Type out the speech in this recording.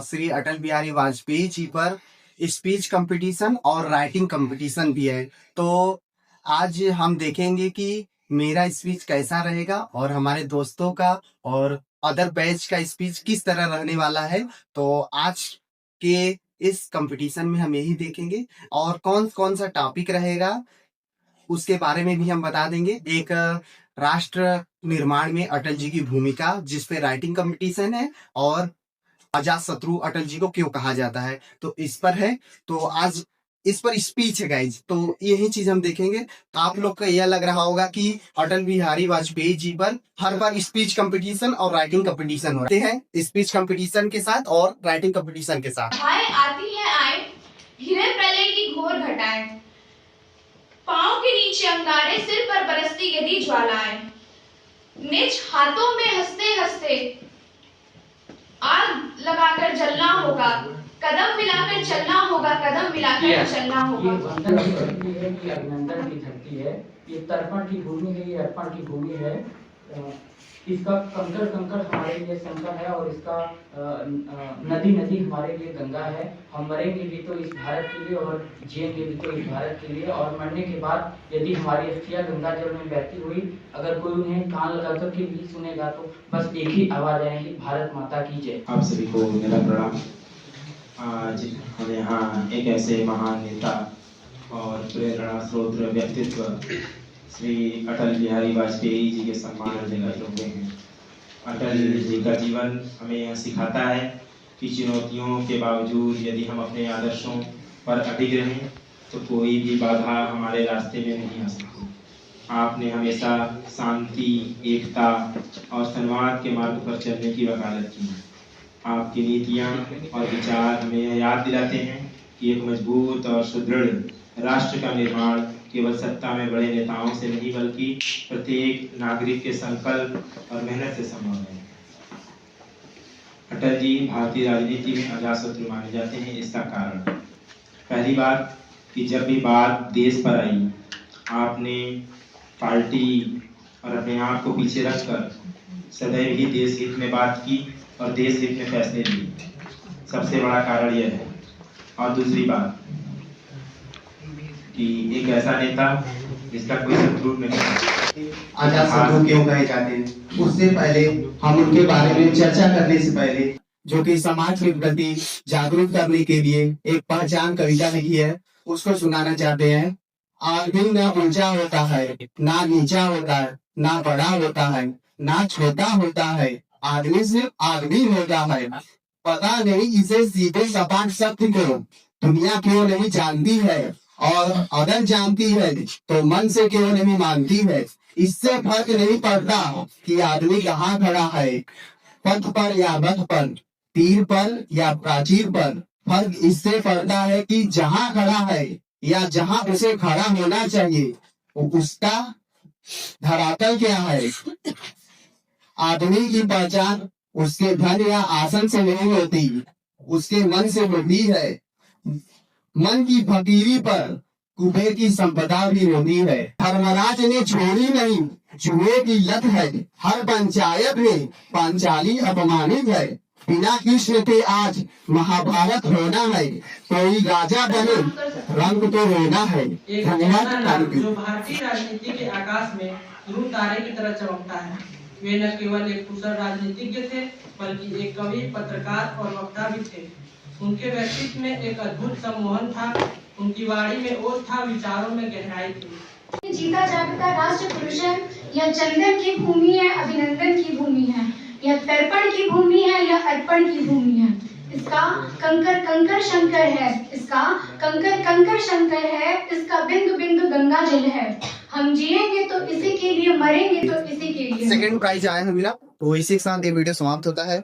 श्री अटल बिहारी वाजपेयी जी पर speech competition और writing competition भी है। तो आज हम देखेंगे कि मेरा स्पीच कैसा रहेगा और हमारे दोस्तों का और अदर बैच का स्पीच किस तरह रहने वाला है। तो आज के इस कंपटीशन में हम यही देखेंगे और कौन कौन सा टॉपिक रहेगा उसके बारे में भी हम बता देंगे। एक राष्ट्र निर्माण में अटल जी की भूमिका जिस पे राइटिंग कंपटीशन है, और अजात शत्रु अटल जी को क्यों कहा जाता है तो इस पर है। तो आज इस पर स्पीच है गाइज, तो यही चीज हम देखेंगे। तो आप लोग को यह लग रहा होगा कि अटल बिहारी वाजपेयी जी पर हर बार स्पीच कंपटीशन और राइटिंग कंपटीशन होते हैं, स्पीच कंपटीशन के साथ और राइटिंग कंपटीशन के साथ। आती है आए हिरे प्रलय की घोर घटाएं, पांव के नीचे अंगारे, सिर पर बरसती यदि ज्वालाएं, निज हाथों में हंसते हंसते आग लगाकर जलना होगा, कदम मिलाकर चलना होगा, कदम मिलाकर चलना होगा। ये अभिनंदन की धरती है, ये तर्पण की भूमि है, ये अर्पण की भूमि है। इसका कंकड़ कंकड़ हमारे लिए शंकर है और इसका नदी नदी हमारे लिए गंगा है। हम मरेंगे भी तो इस भारत के लिए और जिएंगे भी तो इस भारत के लिए। और मरने के बाद यदि हमारी अस्थियां गंगा जल में बहती हुई अगर कोई उन्हें कान लगाकर के भी सुनेगा तो बस एक ही आवाज आएगी, भारत माता की जय। आप सभी को मेरा प्रणाम। आज हम यहाँ एक ऐसे महान नेता और प्रेरणा स्रोत व्यक्तित्व श्री अटल बिहारी वाजपेयी जी के सम्मान में हुए हैं। अटल जी का जीवन हमें यह सिखाता है कि चुनौतियों के बावजूद यदि हम अपने आदर्शों पर अडिग रहें तो कोई भी बाधा हमारे रास्ते में नहीं आ सकती। आपने हमेशा शांति, एकता और संवाद के मार्ग पर चलने की वकालत की। आपकी नीतियाँ और विचार हमें यह याद दिलाते हैं कि एक मजबूत और सुदृढ़ राष्ट्र का निर्माण केवल सत्ता में बड़े नेताओं से नहीं बल्कि प्रत्येक नागरिक के संकल्प और मेहनत से संभव है। अटल जी भारतीय राजनीति में अजात शत्रु माने जाते हैं। इसका कारण पहली बात कि जब भी बात देश पर आई आपने पार्टी और अपने आप को पीछे रखकर सदैव ही देश हित में बात की और देश हित में फैसले लिए। सबसे बड़ा कारण यह है। और दूसरी बात कि एक ऐसा नेता जिसका कोई शत्रु नहीं। अजात शत्रु क्यों कहे जाते हैं उससे पहले हम उनके बारे में चर्चा करने से पहले, जो कि समाज के प्रति जागरूक करने के लिए एक पहचान कविता लिखी है, उसको सुनाना चाहते हैं। आदमी न ऊंचा होता है, ना नीचा होता है, ना बड़ा होता है, ना छोटा होता है, आदमी सिर्फ आदमी होता है। पता नहीं इसे सीधे सपाट सत्य को दुनिया क्यों नहीं जानती है, और अगर जानती है तो मन से क्यों नहीं मानती है। इससे फर्क नहीं पड़ता कि आदमी कहाँ खड़ा है, पथ पर या बथ पर, तीर पर या प्राचीर पर। फर्क इससे पड़ता है कि जहाँ खड़ा है या जहाँ उसे खड़ा होना चाहिए उसका धरातल क्या है। आदमी की पहचान उसके धन या आसन से नहीं होती, उसके मन से होती है। मन की फकीरी पर कुबेर की संपदा भी होती है। धर्मराज ने छोड़ी नहीं, जुए की लत है, हर पंचायत में पांचाली अपमानित है। बिना कृष्ण के आज महाभारत होना है, कोई राजा बने रंग तो रोना है। धन्यवाद। जो भारतीय राजनीति के आकाश में ध्रुव तारे की तरह चमकता है। वे न केवल एक कुशल राजनीतिज्ञ थे बल्कि एक कवि, पत्रकार और वक्ता भी थे। उनके व्यक्तित्व में एक अद्भुत सम्मोहन था, उनकी वाणी में ओज था, विचारों में गहराई थी। जीता जागता राष्ट्र पुरुष है, यह चंदन की भूमि है, अभिनंदन की भूमि है, यह तर्पण की भूमि है, यह अर्पण की भूमि है। इसका कंकर कंकर शंकर है, इसका कंकर कंकर शंकर है, इसका बिंदु बिंदु गंगा जल है। हम जिएंगे तो इसी के लिए, मरेंगे तो इसी के लिए। सेकंड प्राइज आया है मेरा, तो इसी के साथ ये वीडियो समाप्त होता है।